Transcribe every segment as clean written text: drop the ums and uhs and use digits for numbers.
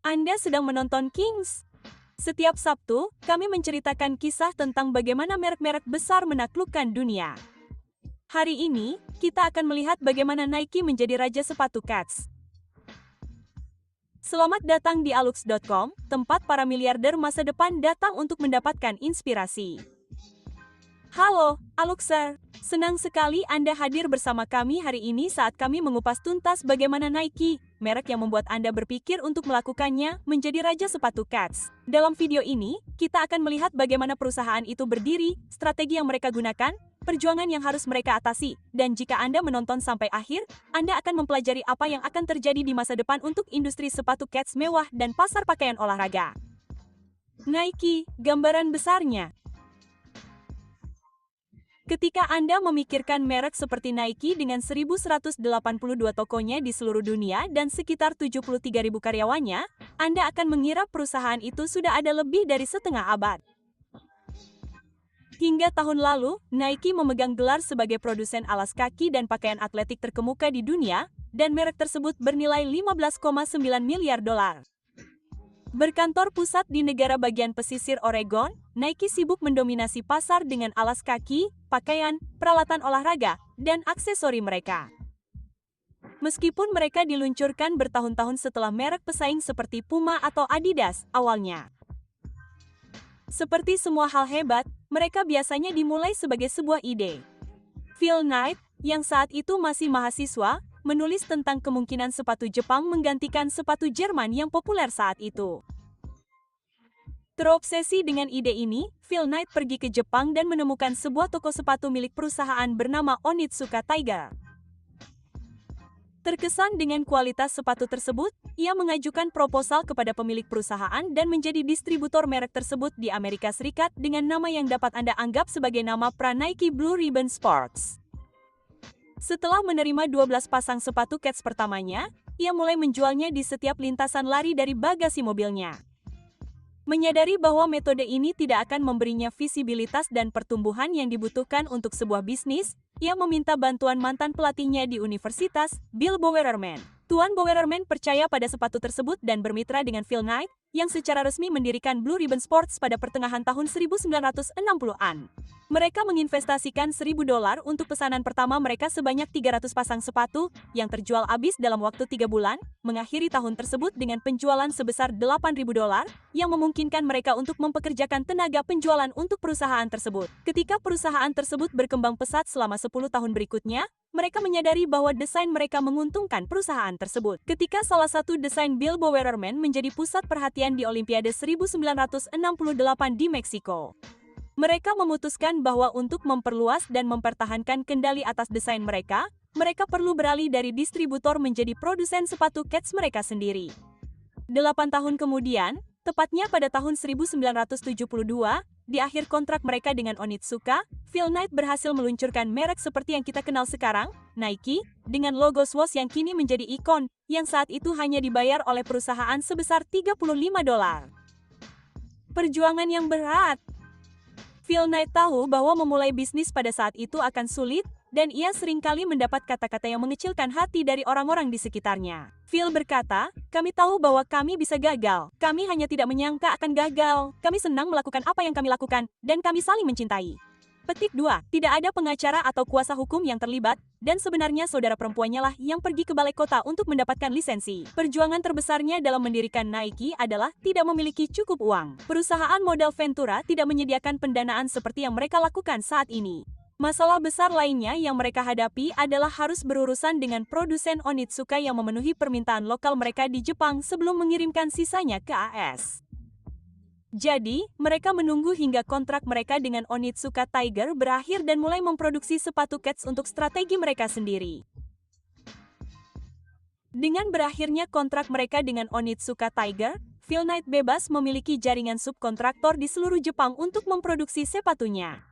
Anda sedang menonton Kings. Setiap Sabtu, kami menceritakan kisah tentang bagaimana merek-merek besar menaklukkan dunia. Hari ini, kita akan melihat bagaimana Nike menjadi raja sepatu kets. Selamat datang di alux.com, tempat para miliarder masa depan datang untuk mendapatkan inspirasi. Halo, Aluxer. Senang sekali Anda hadir bersama kami hari ini saat kami mengupas tuntas bagaimana Nike, merek yang membuat Anda berpikir untuk melakukannya, menjadi raja sepatu kets. Dalam video ini, kita akan melihat bagaimana perusahaan itu berdiri, strategi yang mereka gunakan, perjuangan yang harus mereka atasi, dan jika Anda menonton sampai akhir, Anda akan mempelajari apa yang akan terjadi di masa depan untuk industri sepatu kets mewah dan pasar pakaian olahraga. Nike, gambaran besarnya. Ketika Anda memikirkan merek seperti Nike dengan 1.182 tokonya di seluruh dunia dan sekitar 73.000 karyawannya, Anda akan mengira perusahaan itu sudah ada lebih dari setengah abad. Hingga tahun lalu, Nike memegang gelar sebagai produsen alas kaki dan pakaian atletik terkemuka di dunia, dan merek tersebut bernilai 15,9 miliar dolar. Berkantor pusat di negara bagian pesisir Oregon, Nike sibuk mendominasi pasar dengan alas kaki, pakaian, peralatan olahraga, dan aksesori mereka. Meskipun mereka diluncurkan bertahun-tahun setelah merek pesaing seperti Puma atau Adidas awalnya. Seperti semua hal hebat, mereka biasanya dimulai sebagai sebuah ide. Phil Knight, yang saat itu masih mahasiswa, menulis tentang kemungkinan sepatu Jepang menggantikan sepatu Jerman yang populer saat itu. Terobsesi dengan ide ini, Phil Knight pergi ke Jepang dan menemukan sebuah toko sepatu milik perusahaan bernama Onitsuka Tiger. Terkesan dengan kualitas sepatu tersebut, ia mengajukan proposal kepada pemilik perusahaan dan menjadi distributor merek tersebut di Amerika Serikat dengan nama yang dapat Anda anggap sebagai nama pra-Nike Blue Ribbon Sports. Setelah menerima 12 pasang sepatu kets pertamanya, ia mulai menjualnya di setiap lintasan lari dari bagasi mobilnya. Menyadari bahwa metode ini tidak akan memberinya visibilitas dan pertumbuhan yang dibutuhkan untuk sebuah bisnis, ia meminta bantuan mantan pelatihnya di universitas, Bill Bowerman. Tuan Bowerman percaya pada sepatu tersebut dan bermitra dengan Phil Knight, yang secara resmi mendirikan Blue Ribbon Sports pada pertengahan tahun 1960-an. Mereka menginvestasikan $1.000 untuk pesanan pertama mereka sebanyak 300 pasang sepatu, yang terjual habis dalam waktu 3 bulan, mengakhiri tahun tersebut dengan penjualan sebesar $8.000, yang memungkinkan mereka untuk mempekerjakan tenaga penjualan untuk perusahaan tersebut. Ketika perusahaan tersebut berkembang pesat selama 10 tahun berikutnya, mereka menyadari bahwa desain mereka menguntungkan perusahaan tersebut. Ketika salah satu desain Bill Bowerman menjadi pusat perhatian di Olimpiade 1968 di Meksiko. Mereka memutuskan bahwa untuk memperluas dan mempertahankan kendali atas desain mereka, mereka perlu beralih dari distributor menjadi produsen sepatu kets mereka sendiri. 8 tahun kemudian, tepatnya pada tahun 1972, di akhir kontrak mereka dengan Onitsuka, Phil Knight berhasil meluncurkan merek seperti yang kita kenal sekarang, Nike, dengan logo swoosh yang kini menjadi ikon, yang saat itu hanya dibayar oleh perusahaan sebesar $35. Perjuangan yang berat. Phil Knight tahu bahwa memulai bisnis pada saat itu akan sulit, dan ia seringkali mendapat kata-kata yang mengecilkan hati dari orang-orang di sekitarnya. Phil berkata, "Kami tahu bahwa kami bisa gagal. Kami hanya tidak menyangka akan gagal. Kami senang melakukan apa yang kami lakukan, dan kami saling mencintai." Petik 2. Tidak ada pengacara atau kuasa hukum yang terlibat, dan sebenarnya saudara perempuannya lah yang pergi ke balai kota untuk mendapatkan lisensi. Perjuangan terbesarnya dalam mendirikan Nike adalah tidak memiliki cukup uang. Perusahaan modal Ventura tidak menyediakan pendanaan seperti yang mereka lakukan saat ini. Masalah besar lainnya yang mereka hadapi adalah harus berurusan dengan produsen Onitsuka yang memenuhi permintaan lokal mereka di Jepang sebelum mengirimkan sisanya ke AS. Jadi, mereka menunggu hingga kontrak mereka dengan Onitsuka Tiger berakhir dan mulai memproduksi sepatu kets untuk strategi mereka sendiri. Dengan berakhirnya kontrak mereka dengan Onitsuka Tiger, Phil Knight bebas memiliki jaringan subkontraktor di seluruh Jepang untuk memproduksi sepatunya.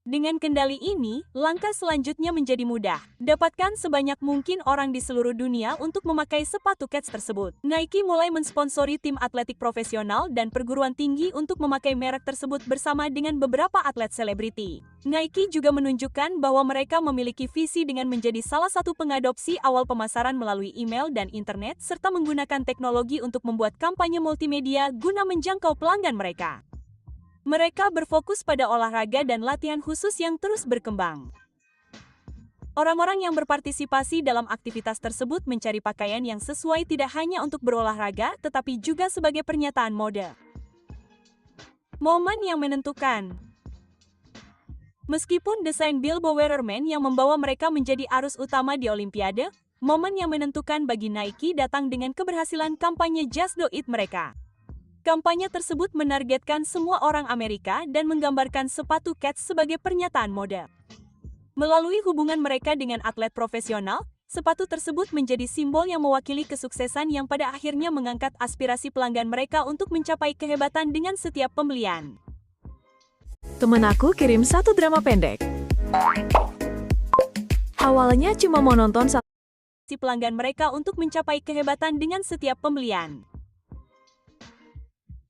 Dengan kendali ini, langkah selanjutnya menjadi mudah. Dapatkan sebanyak mungkin orang di seluruh dunia untuk memakai sepatu kets tersebut. Nike mulai mensponsori tim atletik profesional dan perguruan tinggi untuk memakai merek tersebut bersama dengan beberapa atlet selebriti. Nike juga menunjukkan bahwa mereka memiliki visi dengan menjadi salah satu pengadopsi awal pemasaran melalui email dan internet, serta menggunakan teknologi untuk membuat kampanye multimedia guna menjangkau pelanggan mereka. Mereka berfokus pada olahraga dan latihan khusus yang terus berkembang. Orang-orang yang berpartisipasi dalam aktivitas tersebut mencari pakaian yang sesuai tidak hanya untuk berolahraga, tetapi juga sebagai pernyataan mode. Momen yang menentukan. Meskipun desain Bill Bowerman yang membawa mereka menjadi arus utama di Olimpiade, momen yang menentukan bagi Nike datang dengan keberhasilan kampanye Just Do It mereka. Kampanye tersebut menargetkan semua orang Amerika dan menggambarkan sepatu kets sebagai pernyataan mode. Melalui hubungan mereka dengan atlet profesional, sepatu tersebut menjadi simbol yang mewakili kesuksesan yang pada akhirnya mengangkat aspirasi pelanggan mereka untuk mencapai kehebatan dengan setiap pembelian. Temen aku kirim satu drama pendek. Awalnya cuma mau nonton Si pelanggan mereka untuk mencapai kehebatan dengan setiap pembelian.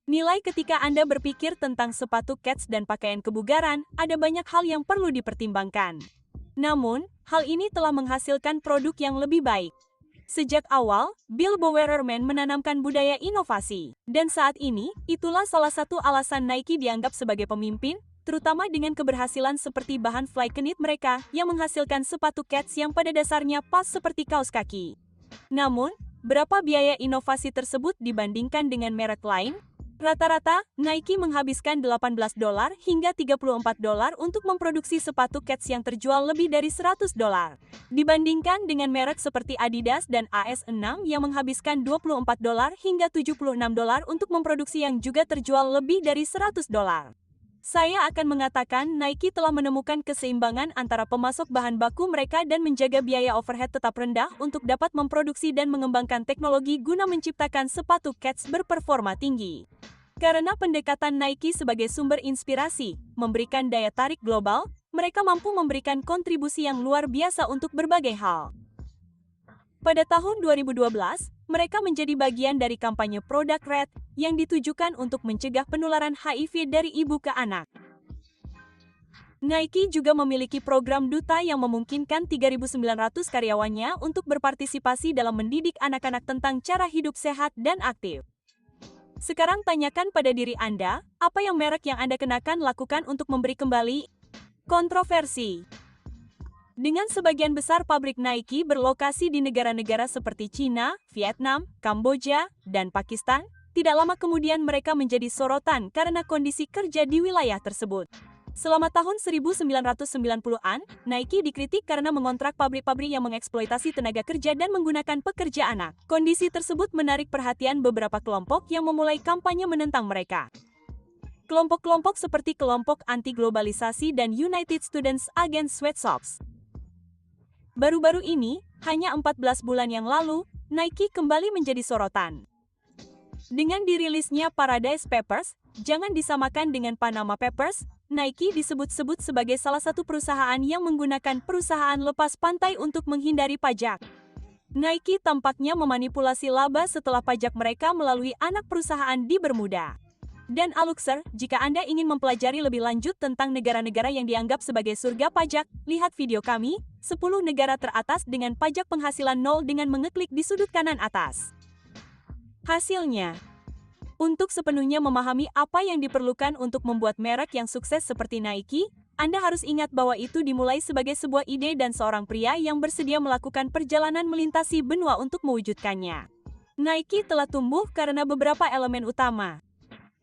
Nilai ketika Anda berpikir tentang sepatu kets dan pakaian kebugaran, ada banyak hal yang perlu dipertimbangkan. Namun, hal ini telah menghasilkan produk yang lebih baik. Sejak awal, Bill Bowerman menanamkan budaya inovasi. Dan saat ini, itulah salah satu alasan Nike dianggap sebagai pemimpin, terutama dengan keberhasilan seperti bahan Flyknit mereka yang menghasilkan sepatu kets yang pada dasarnya pas seperti kaos kaki. Namun, berapa biaya inovasi tersebut dibandingkan dengan merek lain? Rata-rata, Nike menghabiskan $18 hingga $34 untuk memproduksi sepatu kets yang terjual lebih dari $100. Dibandingkan dengan merek seperti Adidas dan AS6 yang menghabiskan $24 hingga $76 untuk memproduksi yang juga terjual lebih dari $100. Saya akan mengatakan Nike telah menemukan keseimbangan antara pemasok bahan baku mereka dan menjaga biaya overhead tetap rendah untuk dapat memproduksi dan mengembangkan teknologi guna menciptakan sepatu kets berperforma tinggi. Karena pendekatan Nike sebagai sumber inspirasi, memberikan daya tarik global, mereka mampu memberikan kontribusi yang luar biasa untuk berbagai hal. Pada tahun 2012, mereka menjadi bagian dari kampanye Product Red yang ditujukan untuk mencegah penularan HIV dari ibu ke anak. Nike juga memiliki program duta yang memungkinkan 3.900 karyawannya untuk berpartisipasi dalam mendidik anak-anak tentang cara hidup sehat dan aktif. Sekarang tanyakan pada diri Anda, apa yang merek yang Anda kenakan lakukan untuk memberi kembali? Kontroversi. Dengan sebagian besar pabrik Nike berlokasi di negara-negara seperti China, Vietnam, Kamboja, dan Pakistan, tidak lama kemudian mereka menjadi sorotan karena kondisi kerja di wilayah tersebut. Selama tahun 1990-an, Nike dikritik karena mengontrak pabrik-pabrik yang mengeksploitasi tenaga kerja dan menggunakan pekerja anak. Kondisi tersebut menarik perhatian beberapa kelompok yang memulai kampanye menentang mereka. Kelompok-kelompok seperti kelompok anti-globalisasi dan United Students Against Sweatshops. Baru-baru ini, hanya 14 bulan yang lalu, Nike kembali menjadi sorotan. Dengan dirilisnya Paradise Papers, jangan disamakan dengan Panama Papers, Nike disebut-sebut sebagai salah satu perusahaan yang menggunakan perusahaan lepas pantai untuk menghindari pajak. Nike tampaknya memanipulasi laba setelah pajak mereka melalui anak perusahaan di Bermuda. Dan Aluxer, jika Anda ingin mempelajari lebih lanjut tentang negara-negara yang dianggap sebagai surga pajak, lihat video kami, 10 negara teratas dengan pajak penghasilan nol dengan mengeklik di sudut kanan atas. Hasilnya, untuk sepenuhnya memahami apa yang diperlukan untuk membuat merek yang sukses seperti Nike, Anda harus ingat bahwa itu dimulai sebagai sebuah ide dan seorang pria yang bersedia melakukan perjalanan melintasi benua untuk mewujudkannya. Nike telah tumbuh karena beberapa elemen utama.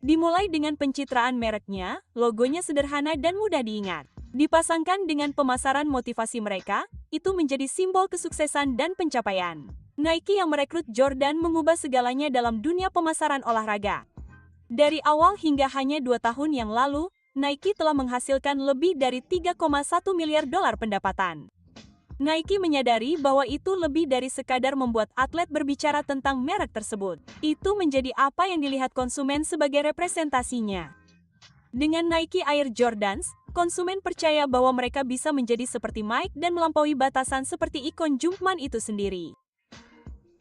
Dimulai dengan pencitraan mereknya, logonya sederhana dan mudah diingat. Dipasangkan dengan pemasaran motivasi mereka, itu menjadi simbol kesuksesan dan pencapaian. Nike yang merekrut Jordan mengubah segalanya dalam dunia pemasaran olahraga. Dari awal hingga hanya 2 tahun yang lalu, Nike telah menghasilkan lebih dari $3,1 miliar pendapatan. Nike menyadari bahwa itu lebih dari sekadar membuat atlet berbicara tentang merek tersebut. Itu menjadi apa yang dilihat konsumen sebagai representasinya. Dengan Nike Air Jordans, konsumen percaya bahwa mereka bisa menjadi seperti Mike dan melampaui batasan seperti ikon Jumpman itu sendiri.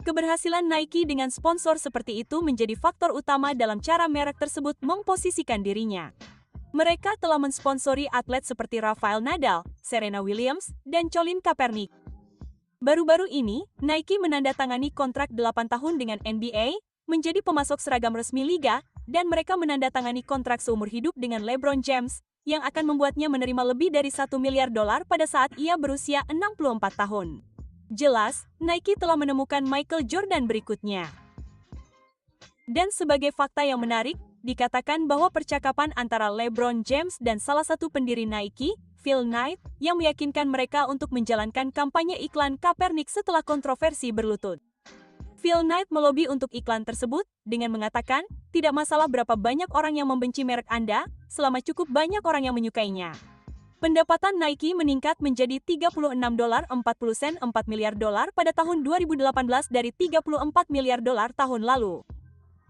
Keberhasilan Nike dengan sponsor seperti itu menjadi faktor utama dalam cara merek tersebut memposisikan dirinya. Mereka telah mensponsori atlet seperti Rafael Nadal, Serena Williams, dan Colin Kaepernick. Baru-baru ini, Nike menandatangani kontrak 8 tahun dengan NBA, menjadi pemasok seragam resmi liga, dan mereka menandatangani kontrak seumur hidup dengan LeBron James, yang akan membuatnya menerima lebih dari $1 miliar pada saat ia berusia 64 tahun. Jelas, Nike telah menemukan Michael Jordan berikutnya. Dan sebagai fakta yang menarik, dikatakan bahwa percakapan antara LeBron James dan salah satu pendiri Nike, Phil Knight, yang meyakinkan mereka untuk menjalankan kampanye iklan Kaepernick setelah kontroversi berlutut. Phil Knight melobi untuk iklan tersebut dengan mengatakan, tidak masalah berapa banyak orang yang membenci merek Anda, selama cukup banyak orang yang menyukainya. Pendapatan Nike meningkat menjadi $36.40 miliar pada tahun 2018 dari $34 miliar tahun lalu.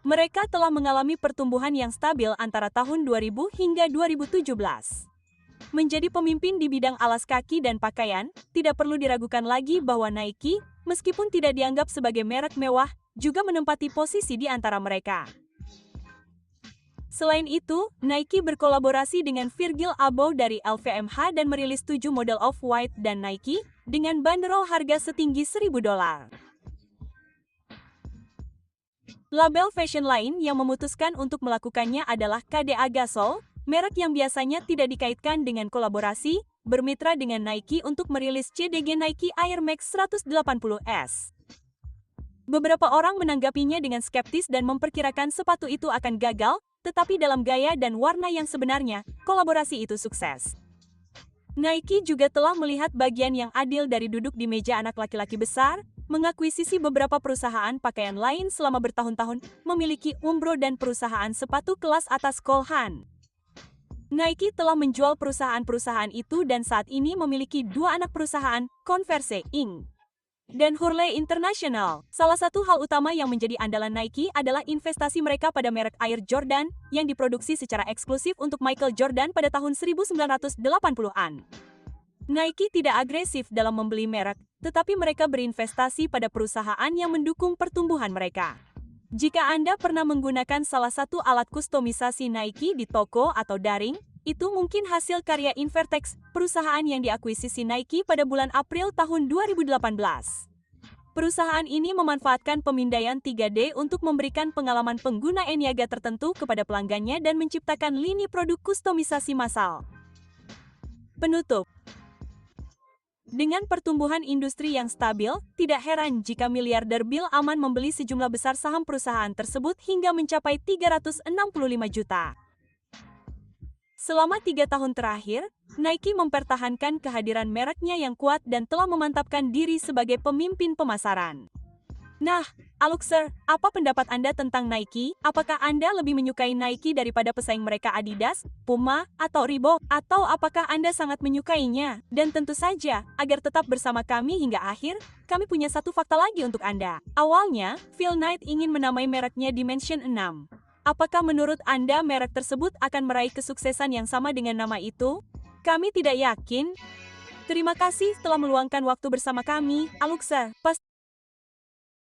Mereka telah mengalami pertumbuhan yang stabil antara tahun 2000 hingga 2017. Menjadi pemimpin di bidang alas kaki dan pakaian, tidak perlu diragukan lagi bahwa Nike, meskipun tidak dianggap sebagai merek mewah, juga menempati posisi di antara mereka. Selain itu, Nike berkolaborasi dengan Virgil Abloh dari LVMH dan merilis 7 model Off-White dan Nike dengan banderol harga setinggi $1.000. Label fashion lain yang memutuskan untuk melakukannya adalah KDA Gasol, merek yang biasanya tidak dikaitkan dengan kolaborasi, bermitra dengan Nike untuk merilis CDG Nike Air Max 180S. Beberapa orang menanggapinya dengan skeptis dan memperkirakan sepatu itu akan gagal, tetapi dalam gaya dan warna yang sebenarnya, kolaborasi itu sukses. Nike juga telah melihat bagian yang adil dari duduk di meja anak laki-laki besar, mengakuisisi beberapa perusahaan pakaian lain selama bertahun-tahun, memiliki Umbro dan perusahaan sepatu kelas atas Cole Haan. Nike telah menjual perusahaan-perusahaan itu dan saat ini memiliki 2 anak perusahaan, Converse Inc. dan Hurley International. Salah satu hal utama yang menjadi andalan Nike adalah investasi mereka pada merek Air Jordan yang diproduksi secara eksklusif untuk Michael Jordan pada tahun 1980-an. Nike tidak agresif dalam membeli merek, tetapi mereka berinvestasi pada perusahaan yang mendukung pertumbuhan mereka. Jika Anda pernah menggunakan salah satu alat kustomisasi Nike di toko atau daring, itu mungkin hasil karya Invertex, perusahaan yang diakuisisi Nike pada bulan April tahun 2018. Perusahaan ini memanfaatkan pemindaian 3D untuk memberikan pengalaman pengguna e-niaga tertentu kepada pelanggannya dan menciptakan lini produk kustomisasi massal. Penutup. Dengan pertumbuhan industri yang stabil, tidak heran jika miliarder Bill Amann membeli sejumlah besar saham perusahaan tersebut hingga mencapai 365 juta. Selama 3 tahun terakhir, Nike mempertahankan kehadiran mereknya yang kuat dan telah memantapkan diri sebagai pemimpin pemasaran. Nah, Aluxer, apa pendapat Anda tentang Nike? Apakah Anda lebih menyukai Nike daripada pesaing mereka Adidas, Puma, atau Reebok? Atau apakah Anda sangat menyukainya? Dan tentu saja, agar tetap bersama kami hingga akhir, kami punya satu fakta lagi untuk Anda. Awalnya, Phil Knight ingin menamai mereknya Dimension 6. Apakah menurut Anda merek tersebut akan meraih kesuksesan yang sama dengan nama itu? Kami tidak yakin. Terima kasih telah meluangkan waktu bersama kami, Aluxer.